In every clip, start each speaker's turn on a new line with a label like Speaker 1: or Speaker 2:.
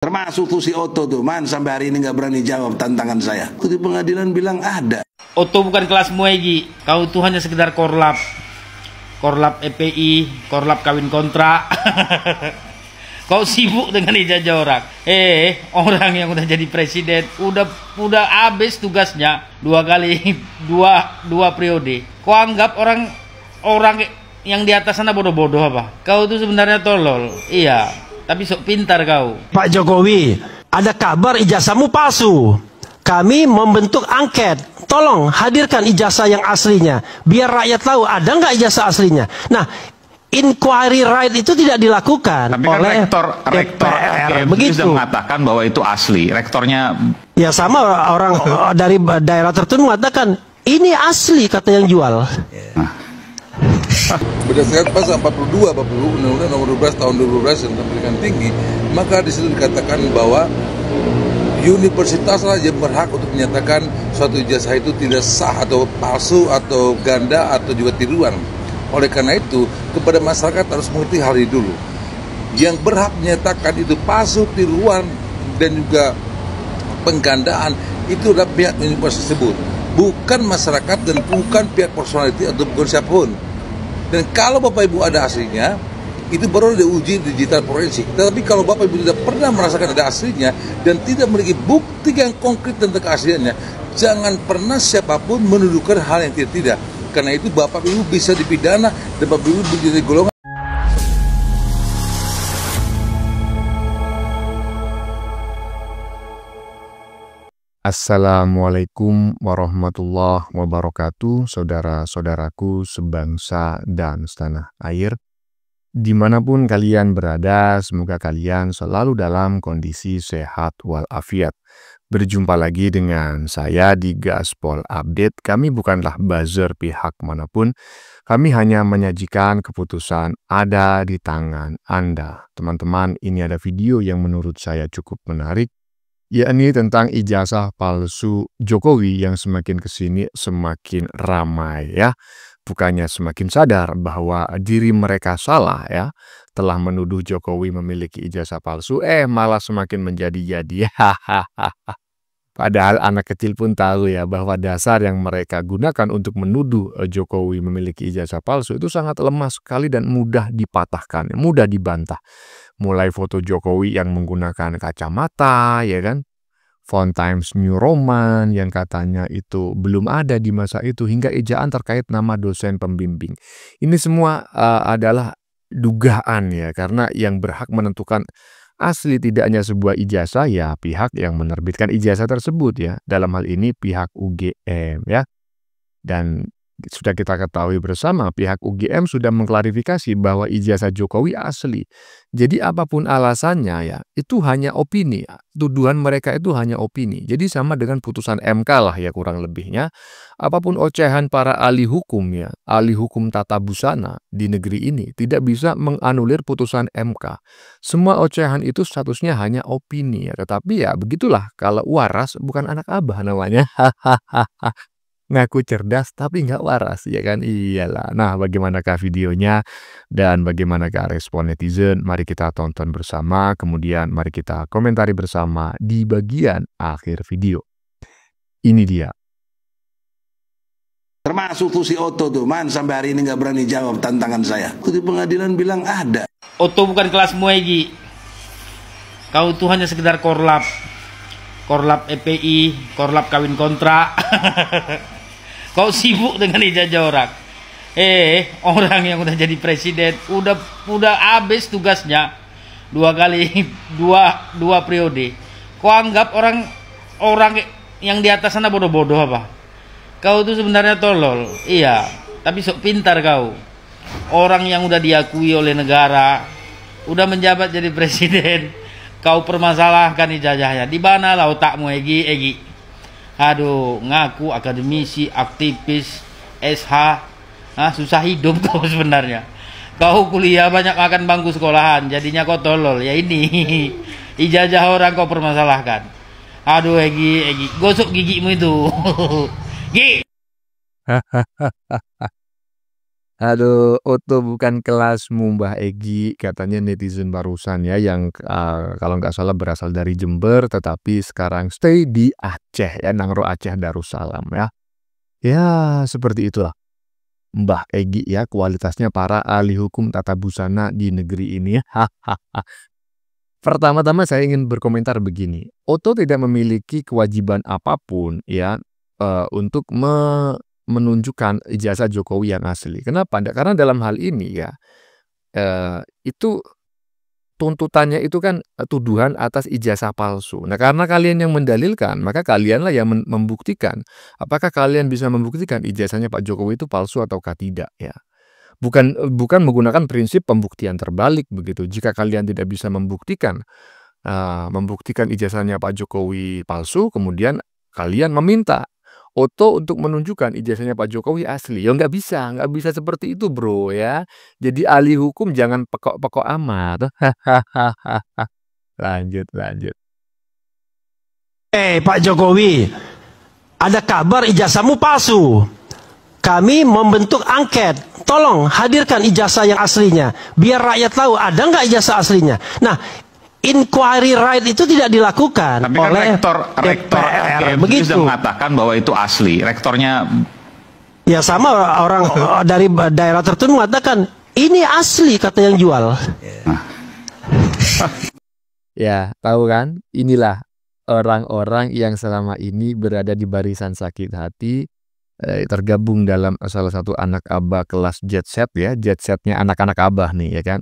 Speaker 1: Termasuk tuh si Otto tuh, man sampai hari ini nggak berani jawab tantangan saya. Tuh di pengadilan bilang ada.
Speaker 2: Otto bukan kelasmu Egi, kau tuh hanya sekedar korlap EPI, korlap kawin kontrak. Kau sibuk dengan ijazah orang. Orang yang udah jadi presiden, udah habis tugasnya dua periode. Kau anggap orang yang di atas sana bodoh-bodoh apa? Kau tuh sebenarnya tolol. Iya, tapi sok pintar kau.
Speaker 3: Pak Jokowi, ada kabar ijazahmu palsu. Kami membentuk angket. Tolong hadirkan ijazah yang aslinya. Biar rakyat tahu ada nggak ijazah aslinya. Nah, inquiry right itu tidak dilakukan.
Speaker 4: Tapi kan
Speaker 3: oleh
Speaker 4: rektor
Speaker 3: begitu.
Speaker 4: sudah mengatakan bahwa itu asli. Rektornya
Speaker 3: ya sama orang dari daerah tertentu mengatakan ini asli kata yang jual.
Speaker 5: Berdasarkan pasal 42 Undang-Undang Nomor 12 Tahun 2012 tentang pendidikan tinggi, maka di situ dikatakan bahwa universitaslah yang berhak untuk menyatakan suatu ijazah itu tidak sah atau palsu atau ganda atau juga tiruan. Oleh karena itu, kepada masyarakat harus mengerti hal ini dulu. Yang berhak menyatakan itu palsu, tiruan dan juga penggandaan itu adalah pihak universitas tersebut, bukan masyarakat dan bukan pihak personality atau bukan siapapun. Dan kalau Bapak Ibu ada aslinya, itu baru diuji digital forensik. Tetapi kalau Bapak Ibu tidak pernah merasakan ada aslinya dan tidak memiliki bukti yang konkret tentang keasliannya, jangan pernah siapapun menuduhkan hal yang tidak. Karena itu Bapak Ibu bisa dipidana dan Bapak Ibu menjadi golongan.
Speaker 6: Assalamualaikum warahmatullahi wabarakatuh, saudara-saudaraku sebangsa dan setanah air. Dimanapun kalian berada, semoga kalian selalu dalam kondisi sehat walafiat. Berjumpa lagi dengan saya di Gaspol Update. Kami bukanlah buzzer pihak manapun. Kami hanya menyajikan keputusan ada di tangan Anda. Teman-teman, ini ada video yang menurut saya cukup menarik, yakni tentang ijazah palsu Jokowi yang semakin kesini semakin ramai ya. Bukannya semakin sadar bahwa diri mereka salah ya, telah menuduh Jokowi memiliki ijazah palsu, malah semakin menjadi-jadi. Padahal anak kecil pun tahu ya bahwa dasar yang mereka gunakan untuk menuduh Jokowi memiliki ijazah palsu itu sangat lemah sekali dan mudah dipatahkan, mudah dibantah. Mulai foto Jokowi yang menggunakan kacamata, ya kan? Font Times New Roman yang katanya itu belum ada di masa itu, hingga ejaan terkait nama dosen pembimbing. Ini semua adalah dugaan ya, karena yang berhak menentukan asli tidaknya sebuah ijazah ya pihak yang menerbitkan ijazah tersebut ya. Dalam hal ini pihak UGM ya. Dan sudah kita ketahui bersama, pihak UGM sudah mengklarifikasi bahwa ijazah Jokowi asli. Jadi apapun alasannya ya, itu hanya opini. Tuduhan mereka itu hanya opini. Jadi sama dengan putusan MK lah ya kurang lebihnya. Apapun ocehan para ahli hukum ya, ahli hukum tata busana di negeri ini tidak bisa menganulir putusan MK. Semua ocehan itu statusnya hanya opini ya. Tetapi ya begitulah, kalau waras bukan anak abah namanya. Ngaku cerdas tapi nggak waras ya kan, iyalah. Nah, bagaimanakah videonya dan bagaimanakah respon netizen, mari kita tonton bersama, kemudian mari kita komentari bersama di bagian akhir video. Ini dia.
Speaker 1: Termasuk tuh si Otto tuh, man sampai hari ini nggak berani jawab tantangan saya. Tuh di pengadilan bilang ada.
Speaker 2: Otto bukan kelasmu Egi, kau tuh hanya sekedar korlap EPI, korlap kawin kontrak. Kau sibuk dengan ijazah orang. Orang yang udah jadi presiden, udah habis tugasnya dua periode. Kau anggap orang yang di atas sana bodoh-bodoh apa? Kau tuh sebenarnya tolol. Iya, tapi sok pintar kau. Orang yang udah diakui oleh negara, udah menjabat jadi presiden, kau permasalahkan ijazahnya. Di mana lah otakmu Egi? Aduh, ngaku akademisi, aktivis, SH, susah hidup kau sebenarnya. Kau kuliah banyak makan bangku sekolahan, jadinya kau tolol. Ya ini, ijazah orang kau permasalahkan. Aduh Egi, gosok gigimu itu. Gi.
Speaker 6: Aduh, Oto bukan kelasmu Mbah Egi, katanya netizen barusan ya yang kalau nggak salah berasal dari Jember tetapi sekarang stay di Aceh ya, Nangro Aceh Darussalam ya. Ya, seperti itulah Mbah Egi ya, kualitasnya para ahli hukum tata busana di negeri ini ya. Pertama-tama saya ingin berkomentar begini. Oto tidak memiliki kewajiban apapun ya untuk menunjukkan ijazah Jokowi yang asli. Kenapa? Karena dalam hal ini ya, itu tuntutannya itu kan tuduhan atas ijazah palsu. Nah, karena kalian yang mendalilkan, maka kalianlah yang membuktikan. Apakah kalian bisa membuktikan ijazahnya Pak Jokowi itu palsu ataukah tidak ya? Bukan menggunakan prinsip pembuktian terbalik begitu. Jika kalian tidak bisa membuktikan ijazahnya Pak Jokowi palsu, kemudian kalian meminta Oto untuk menunjukkan ijazahnya Pak Jokowi asli. Ya nggak bisa seperti itu bro ya. Jadi ahli hukum jangan pekok-pekok amat. Lanjut.
Speaker 3: Pak Jokowi, ada kabar ijazahmu palsu. Kami membentuk angket. Tolong hadirkan ijazah yang aslinya. Biar rakyat tahu ada nggak ijazah aslinya. Nah, inquiry right itu tidak dilakukan.
Speaker 4: Tapi kan
Speaker 3: oleh
Speaker 4: rektor
Speaker 3: begitu.
Speaker 4: sudah mengatakan bahwa itu asli. Rektornya
Speaker 3: Ya sama orang dari daerah tertentu mengatakan ini asli kata yang jual.
Speaker 6: Ya, tahu kan? Inilah orang-orang yang selama ini berada di barisan sakit hati, tergabung dalam salah satu anak abah kelas jet set ya, jet setnya anak-anak abah nih ya kan.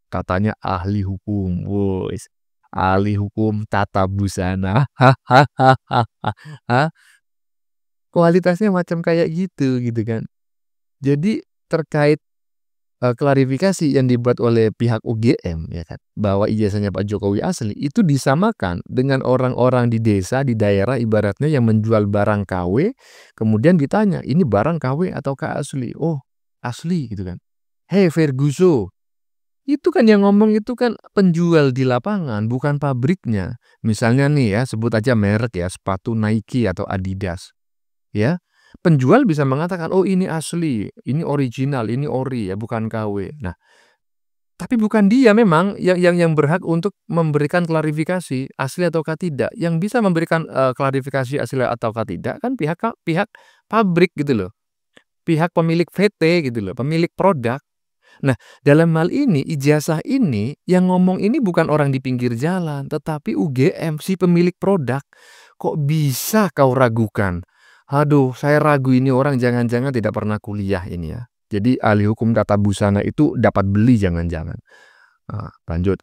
Speaker 6: Katanya ahli hukum, boys. Ahli hukum tata busana. Kualitasnya macam kayak gitu kan. Jadi terkait klarifikasi yang dibuat oleh pihak UGM ya kan, bahwa ijazahnya Pak Jokowi asli itu disamakan dengan orang-orang di desa, di daerah ibaratnya yang menjual barang KW, kemudian ditanya, ini barang KW ataukah asli? Oh, asli gitu kan. Hey Ferguso, itu kan yang ngomong itu kan penjual di lapangan, bukan pabriknya. Misalnya nih ya, sebut aja merek ya, sepatu Nike atau Adidas. Ya, penjual bisa mengatakan, oh ini asli, ini original, ini ori ya, bukan KW. Nah, tapi bukan dia memang yang berhak untuk memberikan klarifikasi asli ataukah tidak. Yang bisa memberikan klarifikasi asli ataukah tidak kan pihak pabrik gitu loh. Pihak pemilik VT gitu loh, pemilik produk. Nah, dalam hal ini, ijazah ini, yang ngomong ini bukan orang di pinggir jalan, tetapi UGM, si pemilik produk. Kok bisa kau ragukan? Aduh, saya ragu ini orang jangan-jangan tidak pernah kuliah ini ya. Jadi ahli hukum tata busana itu dapat beli jangan-jangan. Nah, lanjut.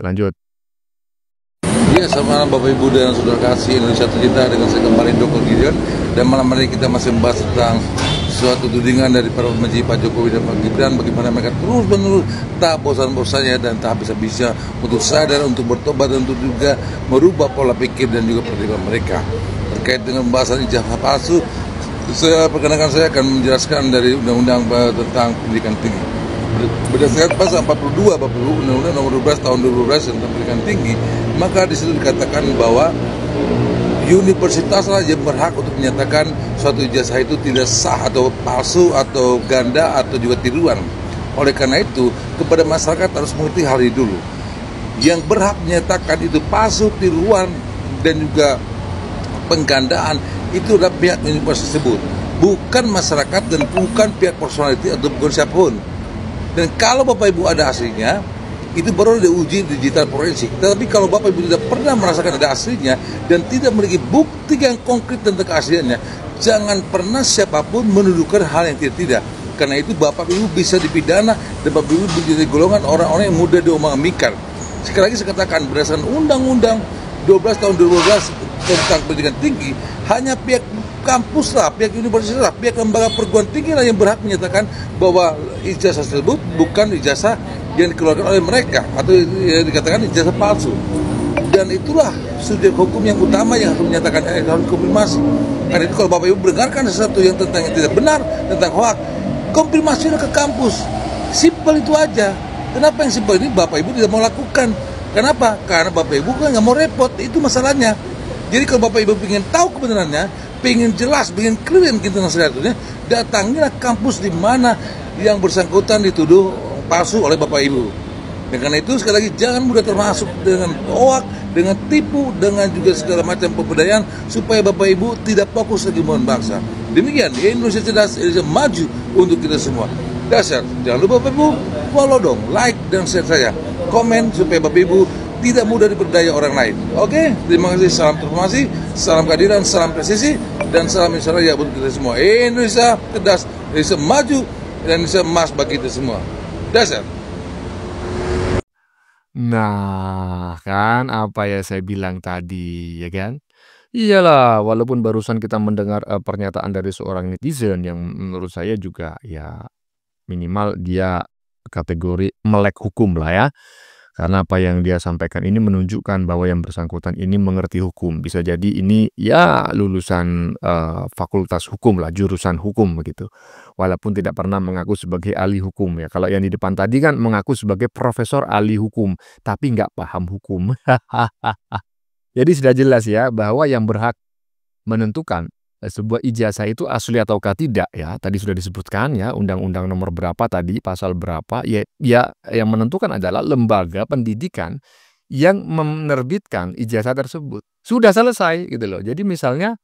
Speaker 5: Ya, selamat malam Bapak Ibu dan saudara kasih Indonesia Tercinta, dengan saya kembali Dr. Gideon. Dan malam hari kita masih membahas tentang suatu tudingan dari para pembenci Pak Jokowi dan Pak Gibran, bagaimana mereka terus-menerus tak bosan-bosannya dan tak habis-habisnya untuk sadar, untuk bertobat, dan untuk juga merubah pola pikir dan juga pertimbangan mereka. Terkait dengan pembahasan ijazah palsu, saya akan menjelaskan dari Undang-Undang tentang Pendidikan Tinggi. Berdasarkan pasal 42 Bapak Ibu, Undang-Undang nomor 12 tahun 2012 tentang Pendidikan Tinggi, maka di situ dikatakan bahwa universitas lah yang berhak untuk menyatakan suatu ijazah itu tidak sah atau palsu atau ganda atau juga tiruan. Oleh karena itu, kepada masyarakat harus mengerti hal ini dulu. Yang berhak menyatakan itu palsu, tiruan, dan juga penggandaan itu adalah pihak universitas tersebut, bukan masyarakat dan bukan pihak personality atau bukan siapapun. Dan kalau Bapak Ibu ada aslinya, itu baru diuji digital forensik. Tetapi kalau Bapak Ibu tidak pernah merasakan ada aslinya dan tidak memiliki bukti yang konkret tentang keasliannya, jangan pernah siapapun menuduhkan hal yang tidak. Karena itu Bapak Ibu bisa dipidana dan Bapak Ibu menjadi golongan orang-orang yang mudah diomong-ambingkan. Sekali lagi saya katakan, berdasarkan Undang-Undang 12 tahun 2012 tentang Pendidikan Tinggi, hanya pihak kampus lah, pihak universitas lah, pihak lembaga perguruan tinggi lah yang berhak menyatakan bahwa ijazah tersebut bukan ijazah yang dikeluarkan oleh mereka atau yang dikatakan ijazah palsu. Dan itulah subjek hukum yang utama yang harus menyatakan, harus konfirmasi. Karena itu kalau Bapak Ibu mendengarkan sesuatu yang tidak benar, tentang hoak, konfirmasilah ke kampus. Simpel itu aja. Kenapa yang simpel ini Bapak Ibu tidak mau lakukan? Kenapa? Karena Bapak Ibu kan nggak mau repot, itu masalahnya. Jadi kalau Bapak Ibu ingin tahu kebenarannya, ingin jelas, ingin clear tentang syariatnya, datangilah kampus di mana yang bersangkutan dituduh palsu oleh Bapak Ibu. Dan karena itu sekali lagi jangan mudah termasuk dengan hoak, dengan tipu, dengan juga segala macam pemberdayaan supaya Bapak Ibu tidak fokus lagi membangun bangsa. Demikian, Indonesia cerdas, Indonesia maju untuk kita semua. Dasar, jangan lupa Bapak Ibu follow dong, like dan share saya, komen supaya Bapak Ibu tidak mudah diperdaya orang lain. Oke, terima kasih, salam transformasi, salam keadilan, salam presisi, dan salam insya Allah ya buat kita semua. Indonesia cerdas, Indonesia maju, dan Indonesia emas bagi kita semua. Dasar.
Speaker 6: Nah, kan apa ya saya bilang tadi, ya kan? Iyalah, walaupun barusan kita mendengar pernyataan dari seorang netizen yang menurut saya juga ya minimal dia kategori melek hukum lah ya. Karena apa yang dia sampaikan ini menunjukkan bahwa yang bersangkutan ini mengerti hukum. Bisa jadi ini ya lulusan fakultas hukum lah, jurusan hukum begitu. Walaupun tidak pernah mengaku sebagai ahli hukum ya. Kalau yang di depan tadi kan mengaku sebagai profesor ahli hukum, tapi nggak paham hukum. Jadi sudah jelas ya bahwa yang berhak menentukan sebuah ijazah itu asli ataukah tidak ya. Tadi sudah disebutkan ya undang-undang nomor berapa tadi, pasal berapa ya yang menentukan adalah lembaga pendidikan yang menerbitkan ijazah tersebut. Sudah selesai gitu loh. Jadi misalnya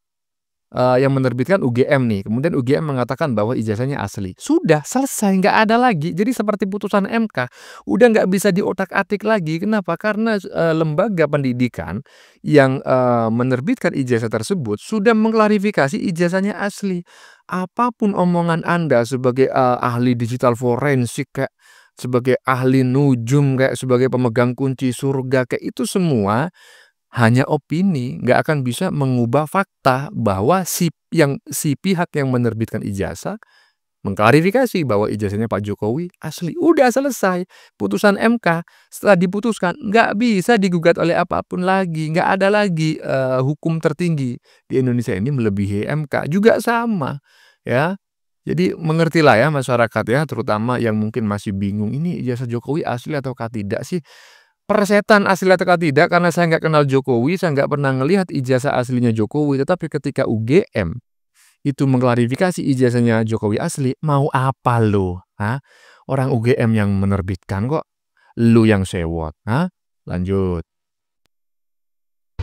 Speaker 6: yang menerbitkan UGM nih, kemudian UGM mengatakan bahwa ijazahnya asli. Sudah selesai, nggak ada lagi. Jadi seperti putusan MK, udah nggak bisa diotak-atik lagi. Kenapa? Karena lembaga pendidikan yang menerbitkan ijazah tersebut sudah mengklarifikasi ijazahnya asli. Apapun omongan Anda sebagai ahli digital forensik, kayak sebagai ahli nujum, kayak sebagai pemegang kunci surga, kayak itu semua hanya opini, nggak akan bisa mengubah fakta bahwa si pihak yang menerbitkan ijazah mengklarifikasi bahwa ijazahnya Pak Jokowi asli. Udah selesai. Putusan MK setelah diputuskan nggak bisa digugat oleh apapun lagi. Nggak ada lagi hukum tertinggi di Indonesia ini melebihi MK. Juga sama ya. Jadi mengertilah ya masyarakat ya, terutama yang mungkin masih bingung ini ijazah Jokowi asli ataukah tidak sih. Persetan asli ataukah tidak, karena saya nggak kenal Jokowi, saya nggak pernah ngelihat ijazah aslinya Jokowi. Tetapi ketika UGM itu mengklarifikasi ijazahnya Jokowi asli, mau apa lo? Orang UGM yang menerbitkan kok, lu yang sewot. Lanjut.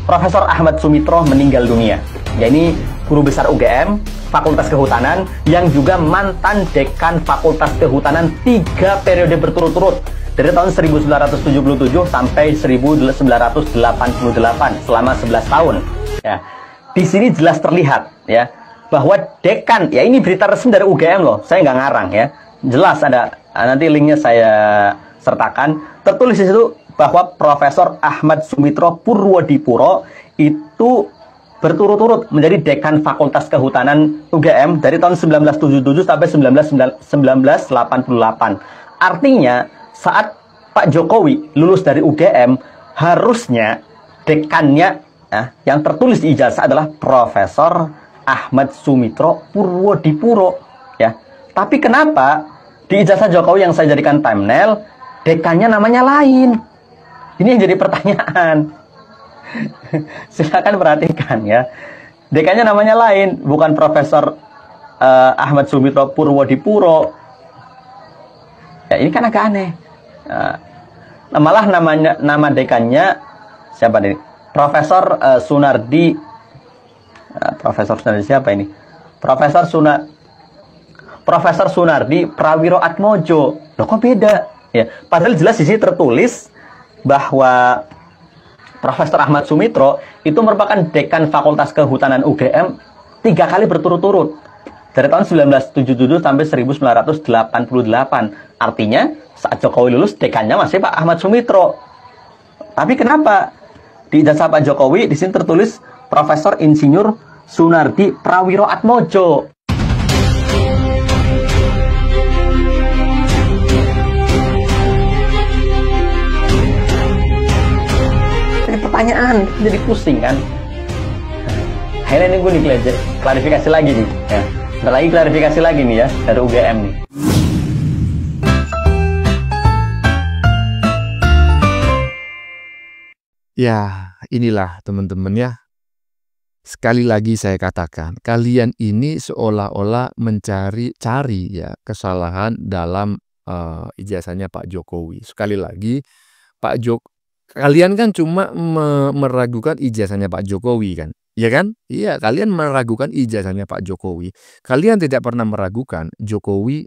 Speaker 7: Profesor Ahmad Sumitro meninggal dunia. Ya, ini guru besar UGM, Fakultas Kehutanan, yang juga mantan dekan Fakultas Kehutanan 3 periode berturut-turut. Dari tahun 1977 sampai 1988 selama 11 tahun. Ya. Di sini jelas terlihat ya bahwa dekan, ya ini berita resmi dari UGM loh, saya nggak ngarang ya. Jelas ada, nanti linknya saya sertakan. Tertulis di situ bahwa Profesor Ahmad Sumitro Purwodipuro itu berturut-turut menjadi dekan Fakultas Kehutanan UGM dari tahun 1977 sampai 1988. Artinya saat Pak Jokowi lulus dari UGM, harusnya dekannya yang tertulis di ijazah adalah Profesor Ahmad Sumitro Purwodipuro ya. Tapi kenapa di ijazah Jokowi yang saya jadikan thumbnail dekannya namanya lain? Ini yang jadi pertanyaan. Silakan perhatikan ya. Dekannya namanya lain, bukan Profesor Ahmad Sumitro Purwodipuro. Ya, ini kan agak aneh. Malah nama dekannya siapa nih? Profesor Sunardi. Profesor Sunardi siapa ini? Profesor Sunardi Prawiro Atmojo. Loh kok beda? Ya, padahal jelas di sini tertulis bahwa Profesor Ahmad Sumitro itu merupakan dekan Fakultas Kehutanan UGM 3 kali berturut-turut. Dari tahun 1977 sampai 1988. Artinya saat Jokowi lulus dekannya masih Pak Ahmad Sumitro. Tapi kenapa di ijazah Pak Jokowi di sini tertulis Profesor Insinyur Sunardi Prawiro Atmojo? Ini pertanyaan, jadi pusing kan? Akhirnya ini gue klarifikasi lagi nih ya. Bentar lagi klarifikasi lagi nih ya dari UGM nih.
Speaker 6: Ya, inilah teman-teman ya, sekali lagi saya katakan, kalian ini seolah-olah cari ya kesalahan dalam ijazahnya Pak Jokowi. Sekali lagi, kalian kan cuma meragukan ijazahnya Pak Jokowi kan? Ya kan? Iya, kalian meragukan ijazahnya Pak Jokowi. Kalian tidak pernah meragukan Jokowi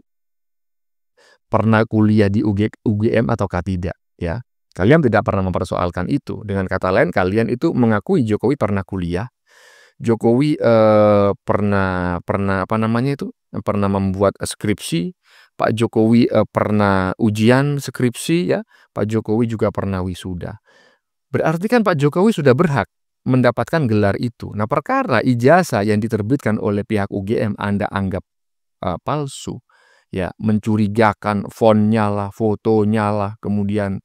Speaker 6: pernah kuliah di UGM ataukah tidak, ya. Kalian tidak pernah mempersoalkan itu. Dengan kata lain, kalian itu mengakui Jokowi pernah kuliah. Jokowi pernah pernah membuat skripsi. Pak Jokowi pernah ujian skripsi, ya. Pak Jokowi juga pernah wisuda. Berarti kan Pak Jokowi sudah berhak mendapatkan gelar itu. Nah, perkara ijazah yang diterbitkan oleh pihak UGM Anda anggap palsu, ya, mencurigakan, fontnya lah, fotonya lah, kemudian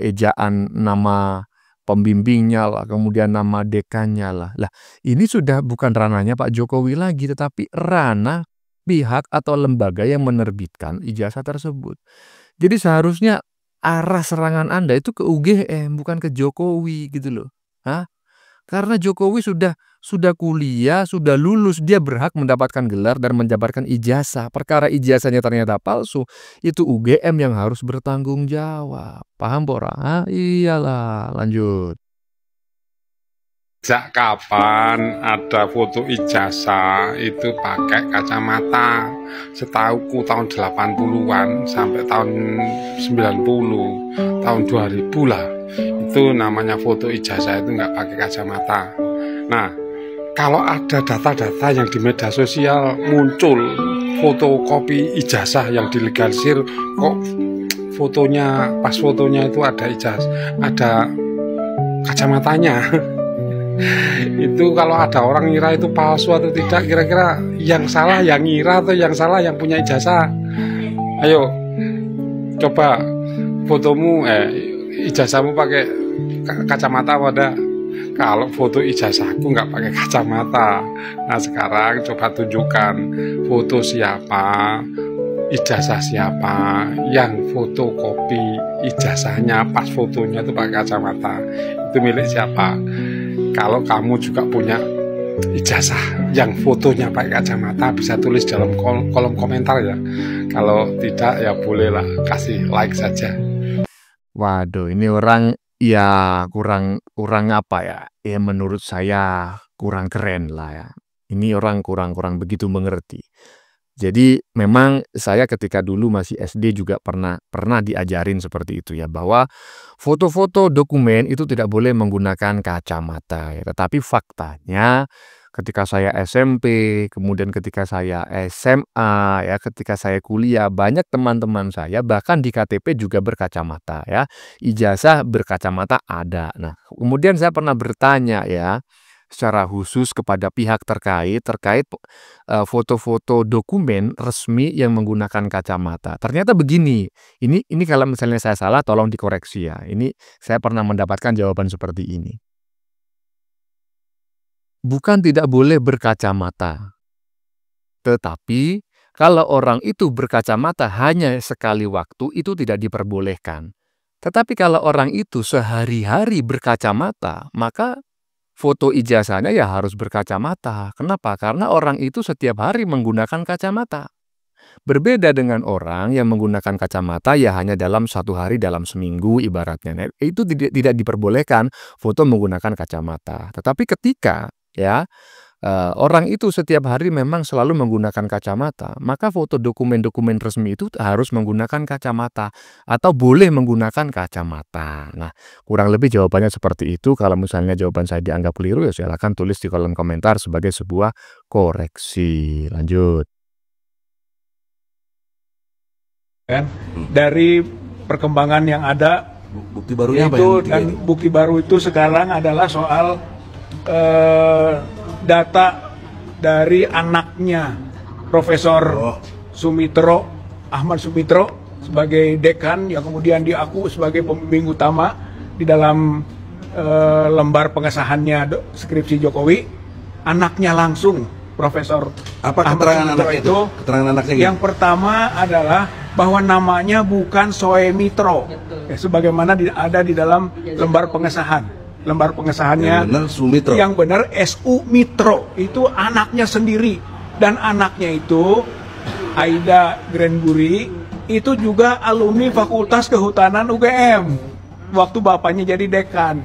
Speaker 6: ejaan nama pembimbingnya lah, kemudian nama dekannya lah. Lah, ini sudah bukan ranahnya Pak Jokowi lagi, tetapi ranah pihak atau lembaga yang menerbitkan ijazah tersebut. Jadi seharusnya arah serangan Anda itu ke UGM, bukan ke Jokowi gitu loh. Hah? Karena Jokowi sudah kuliah, sudah lulus, dia berhak mendapatkan gelar dan menjabarkan ijazah. Perkara ijazahnya ternyata palsu, itu UGM yang harus bertanggung jawab. Paham, Pora? Iyalah, lanjut.
Speaker 8: Sejak kapan ada foto ijazah itu pakai kacamata? Setauku tahun 80-an sampai tahun 90, tahun 2000 lah. Itu namanya foto ijazah itu nggak pakai kacamata. Nah, kalau ada data-data yang di media sosial muncul fotokopi ijazah yang dilegalisir, kok fotonya, pas fotonya itu ada ada kacamatanya. Itu kalau ada orang ngira itu palsu atau tidak, kira-kira yang salah yang ngira atau yang salah yang punya ijazah? Ayo, coba fotomu, ijazahmu pakai kacamata pada. Kalau foto ijazahku nggak pakai kacamata. Nah, sekarang coba tunjukkan foto siapa, ijazah siapa yang fotokopi ijazahnya pas fotonya itu pakai kacamata. Itu milik siapa? Kalau kamu juga punya ijazah yang fotonya pakai kacamata, bisa tulis dalam kolom komentar ya. Kalau tidak ya bolehlah kasih like saja.
Speaker 6: Waduh, ini orang ya kurang apa ya? Ya menurut saya kurang keren lah ya. Ini orang kurang begitu mengerti. Jadi memang saya ketika dulu masih SD juga pernah diajarin seperti itu ya, bahwa foto-foto dokumen itu tidak boleh menggunakan kacamata ya. Tetapi faktanya ketika saya SMP, kemudian ketika saya SMA, ya, ketika saya kuliah, banyak teman-teman saya bahkan di KTP juga berkacamata ya. Ijazah berkacamata ada. Nah, kemudian saya pernah bertanya ya secara khusus kepada pihak terkait foto-foto dokumen resmi yang menggunakan kacamata. Ternyata begini, ini kalau misalnya saya salah tolong dikoreksi ya. Ini saya pernah mendapatkan jawaban seperti ini. Bukan tidak boleh berkacamata, tetapi kalau orang itu berkacamata hanya sekali waktu itu tidak diperbolehkan. Tetapi kalau orang itu sehari-hari berkacamata, maka foto ijazahnya ya harus berkacamata. Kenapa? Karena orang itu setiap hari menggunakan kacamata. Berbeda dengan orang yang menggunakan kacamata ya hanya dalam satu hari, dalam seminggu ibaratnya. Nah, itu tidak diperbolehkan foto menggunakan kacamata. Tetapi ketika ya orang itu setiap hari memang selalu menggunakan kacamata, maka foto dokumen-dokumen resmi itu harus menggunakan kacamata atau boleh menggunakan kacamata. Nah, kurang lebih jawabannya seperti itu. Kalau misalnya jawaban saya dianggap keliru ya silakan tulis di kolom komentar sebagai sebuah koreksi. Lanjut.
Speaker 9: Dari perkembangan yang ada,
Speaker 1: bukti barunya apa
Speaker 9: itu dan bukti baru itu sekarang adalah soal data dari anaknya Profesor Ahmad Sumitro sebagai dekan yang kemudian diaku sebagai pembimbing utama di dalam lembar pengesahannya skripsi Jokowi. Anaknya langsung Profesor
Speaker 1: apa keterangan anaknya itu? Keterangan anaknya
Speaker 9: yang pertama adalah bahwa namanya bukan Soe Mitro, ya, sebagaimana ada di dalam lembar pengesahan. lembar pengesahannya.
Speaker 1: Yang benar Sumitro.
Speaker 9: Yang benar SU Mitro, itu anaknya sendiri. Dan anaknya itu Aida Grenburi itu juga alumni Fakultas Kehutanan UGM waktu bapaknya jadi dekan,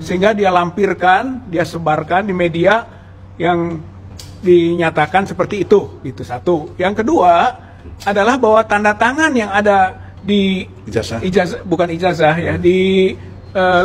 Speaker 9: sehingga dia lampirkan, dia sebarkan di media yang dinyatakan seperti itu. Itu satu. Yang kedua adalah bahwa tanda tangan yang ada di ijazah bukan ijazah ya, di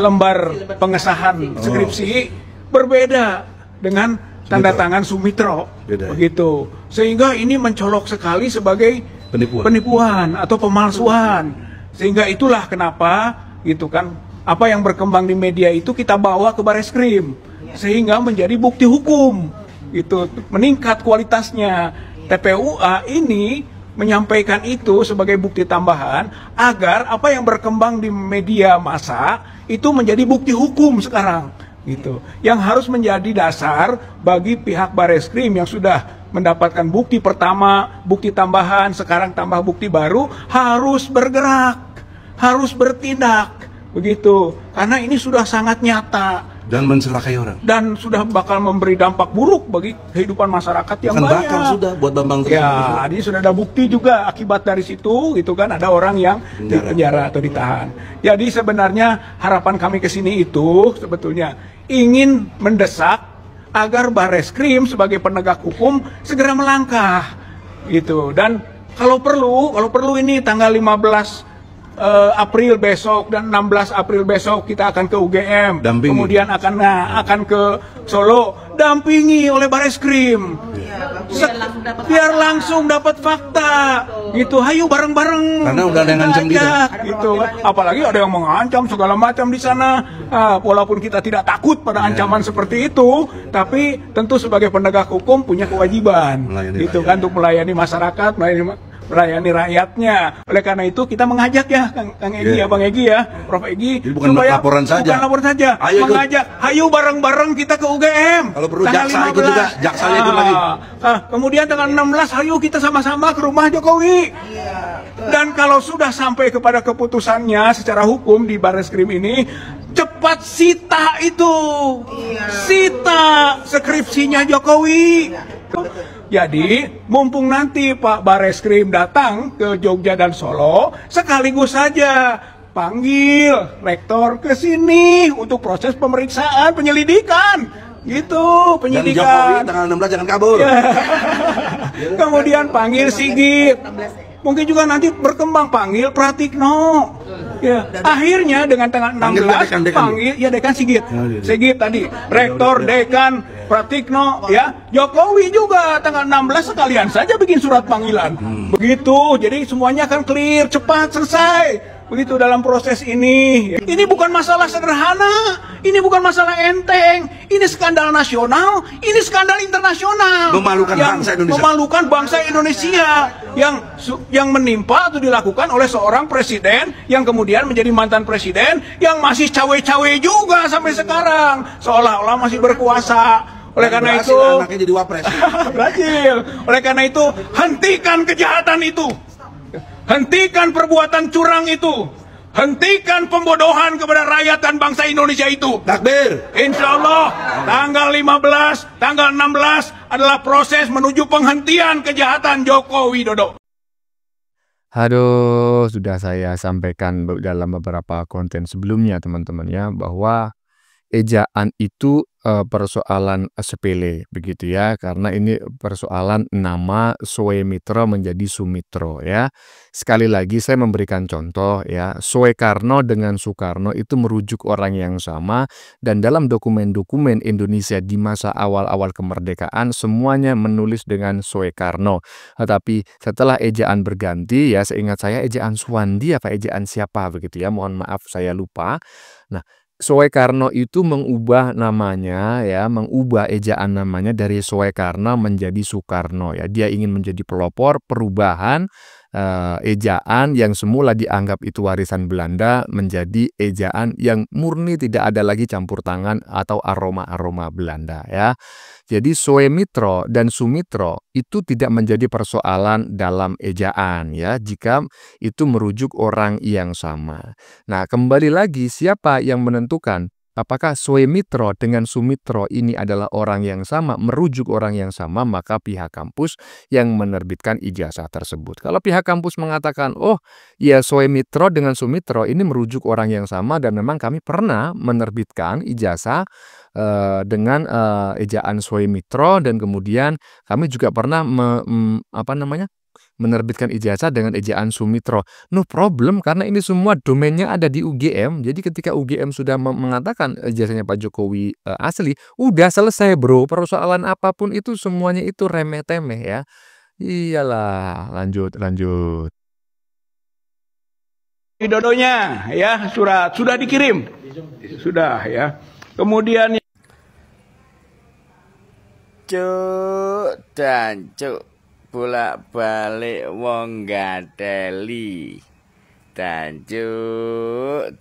Speaker 9: lembar pengesahan skripsi berbeda dengan tanda tangan Sumitro, begitu. Sehingga ini mencolok sekali sebagai penipuan atau pemalsuan. Sehingga itulah kenapa gitu kan, apa yang berkembang di media itu kita bawa ke Bareskrim sehingga menjadi bukti hukum. Itu meningkat kualitasnya. TPUA ini menyampaikan itu sebagai bukti tambahan agar apa yang berkembang di media massa itu menjadi bukti hukum sekarang. Gitu. Yang harus menjadi dasar bagi pihak Bareskrim yang sudah mendapatkan bukti pertama, bukti tambahan, sekarang tambah bukti baru, harus bergerak, harus bertindak, begitu. Karena ini sudah sangat nyata
Speaker 1: dan mencelakai orang,
Speaker 9: dan sudah bakal memberi dampak buruk bagi kehidupan masyarakat yang banyak.
Speaker 1: Bakal sudah buat Bambang
Speaker 9: ya, ini sudah ada bukti juga akibat dari situ, gitu kan, ada orang yang dipenjara atau ditahan. Jadi sebenarnya harapan kami ke sini itu sebetulnya ingin mendesak agar Bareskrim sebagai penegak hukum segera melangkah, gitu. Dan kalau perlu ini tanggal 15 April besok dan 16 April besok kita akan ke UGM, kemudian akan ke Solo, dampingi oleh Bareskrim, biar langsung dapat fakta, gitu. Hayu bareng-bareng,
Speaker 1: karena udah ada yang ngancam
Speaker 9: gitu. Apalagi ada yang mengancam segala macam di sana. Walaupun kita tidak takut pada ancaman seperti itu, tapi tentu sebagai penegak hukum punya kewajiban, gitu kan, untuk melayani masyarakat, melayani rakyatnya. Oleh karena itu kita mengajak ya Kang Egi ya, Bang Egi ya, Prof Egi,
Speaker 1: jadi bukan laporan saja,
Speaker 9: ayo mengajak, ayo bareng-bareng kita ke UGM.
Speaker 1: Kalau perlu jaksa ikut juga, jaksanya ikut lagi.
Speaker 9: Kemudian tanggal 16 ayo kita sama-sama ke rumah Jokowi. Dan kalau sudah sampai kepada keputusannya secara hukum di Bareskrim ini, cepat sita itu, sita skripsinya Jokowi. Jadi, mumpung nanti Pak Bareskrim datang ke Jogja dan Solo, sekaligus saja panggil rektor ke sini untuk proses pemeriksaan, penyelidikan. Gitu, penyidikan.
Speaker 1: Dan Jokowi tanggal 16 jangan kabur.
Speaker 9: Kemudian panggil Sigit. Mungkin juga nanti berkembang panggil Pratikno. Ya, akhirnya dengan tanggal 16 panggil ya Dekan Sigit. Sigit tadi, rektor, dekan, Pratikno, ya. Jokowi juga tanggal 16 sekalian saja bikin surat panggilan. Begitu. Jadi semuanya akan clear, cepat selesai. Begitu dalam proses ini. Ini bukan masalah sederhana, ini bukan masalah enteng, ini skandal nasional, ini skandal internasional.
Speaker 1: Memalukan bangsa Indonesia.
Speaker 9: Memalukan bangsa Indonesia yang menimpa atau dilakukan oleh seorang presiden yang kemudian menjadi mantan presiden yang masih cawe-cawe juga sampai sekarang, seolah-olah masih berkuasa. Oleh karena itu,
Speaker 1: anaknya jadi wapres.
Speaker 9: berhasil. Oleh karena itu, hentikan kejahatan itu. Hentikan perbuatan curang itu. Hentikan pembodohan kepada rakyat dan bangsa Indonesia itu.
Speaker 1: Takbir.
Speaker 9: Insya Allah tanggal 15, tanggal 16 adalah proses menuju penghentian kejahatan Joko Widodo.
Speaker 6: Aduh, sudah saya sampaikan dalam beberapa konten sebelumnya teman-teman ya, bahwa ejaan itu persoalan sepele begitu ya, karena ini persoalan nama Sumitro menjadi Sumitro ya. Sekali lagi saya memberikan contoh ya, Soekarno dengan Soekarno itu merujuk orang yang sama, dan dalam dokumen-dokumen Indonesia di masa awal-awal kemerdekaan semuanya menulis dengan Soekarno. Tetapi setelah ejaan berganti ya, seingat saya ejaan Suwandi apa ejaan siapa begitu ya, mohon maaf saya lupa. Nah, Soekarno itu mengubah namanya ya, mengubah ejaan namanya dari Soekarno menjadi Soekarno ya. Dia ingin menjadi pelopor perubahan ejaan yang semula dianggap itu warisan Belanda menjadi ejaan yang murni, tidak ada lagi campur tangan atau aroma-aroma Belanda ya. Jadi Sumitro dan Sumitro itu tidak menjadi persoalan dalam ejaan ya, jika itu merujuk orang yang sama. Nah, kembali lagi siapa yang menentukan apakah Suemitro dengan Sumitro ini adalah orang yang sama, merujuk orang yang sama, maka pihak kampus yang menerbitkan ijazah tersebut. Kalau pihak kampus mengatakan, oh ya Suemitro dengan Sumitro ini merujuk orang yang sama dan memang kami pernah menerbitkan ijazah dengan ejaan Suemitro dan kemudian kami juga pernah menerbitkan ijazah dengan ejaan Sumitro. No problem, karena ini semua domainnya ada di UGM. Jadi ketika UGM sudah mengatakan ijazahnya Pak Jokowi asli, udah selesai bro. Persoalan apapun itu semuanya itu remeh-temeh ya. Iyalah, lanjut.
Speaker 9: Widodonya ya sudah dikirim. Sudah ya. Kemudian
Speaker 10: Cuk dan cuk bolak-balik wong gateli dan cuk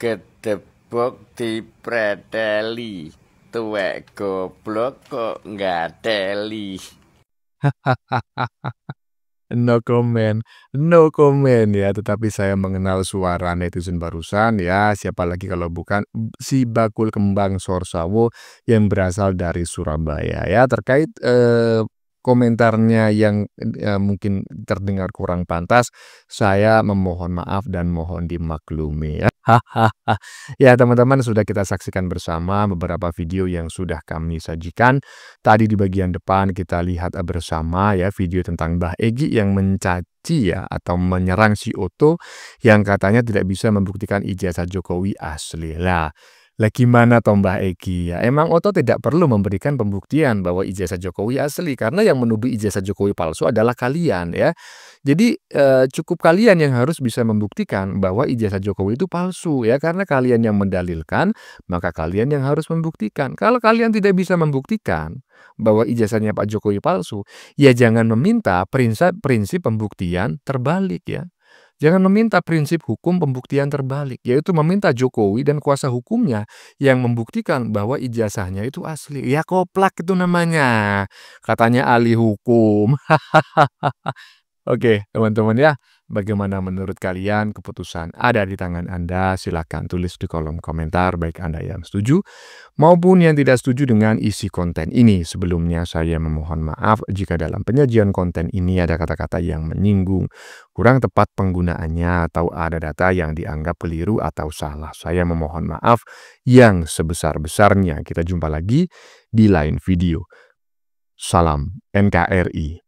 Speaker 10: gedebok dipreteli tuwek goblok kok gateli.
Speaker 6: No comment ya, tetapi saya mengenal suara netizen barusan ya, siapa lagi kalau bukan si Bakul Kembang Sorsawo yang berasal dari Surabaya ya, terkait komentarnya yang mungkin terdengar kurang pantas, saya memohon maaf dan mohon dimaklumi ya. Ya teman-teman, sudah kita saksikan bersama beberapa video yang sudah kami sajikan. Tadi di bagian depan kita lihat bersama ya video tentang Mbah Egy yang mencaci ya atau menyerang si Otto yang katanya tidak bisa membuktikan ijazah Jokowi asli. Lah gimana toh Mbah Egy ya? Emang Otto tidak perlu memberikan pembuktian bahwa ijazah Jokowi asli karena yang menuduh ijazah Jokowi palsu adalah kalian ya. Jadi cukup kalian yang harus bisa membuktikan bahwa ijazah Jokowi itu palsu ya, karena kalian yang mendalilkan, maka kalian yang harus membuktikan. Kalau kalian tidak bisa membuktikan bahwa ijazahnya Pak Jokowi palsu, ya jangan meminta prinsip pembuktian terbalik ya. Jangan meminta prinsip hukum pembuktian terbalik, yaitu meminta Jokowi dan kuasa hukumnya yang membuktikan bahwa ijazahnya itu asli. Ya koplak itu namanya. Katanya ahli hukum. Oke, teman-teman ya, bagaimana menurut kalian? Keputusan ada di tangan Anda. Silakan tulis di kolom komentar, baik Anda yang setuju maupun yang tidak setuju dengan isi konten ini. Sebelumnya saya memohon maaf jika dalam penyajian konten ini ada kata-kata yang menyinggung, kurang tepat penggunaannya, atau ada data yang dianggap keliru atau salah. Saya memohon maaf yang sebesar-besarnya. Kita jumpa lagi di lain video. Salam NKRI.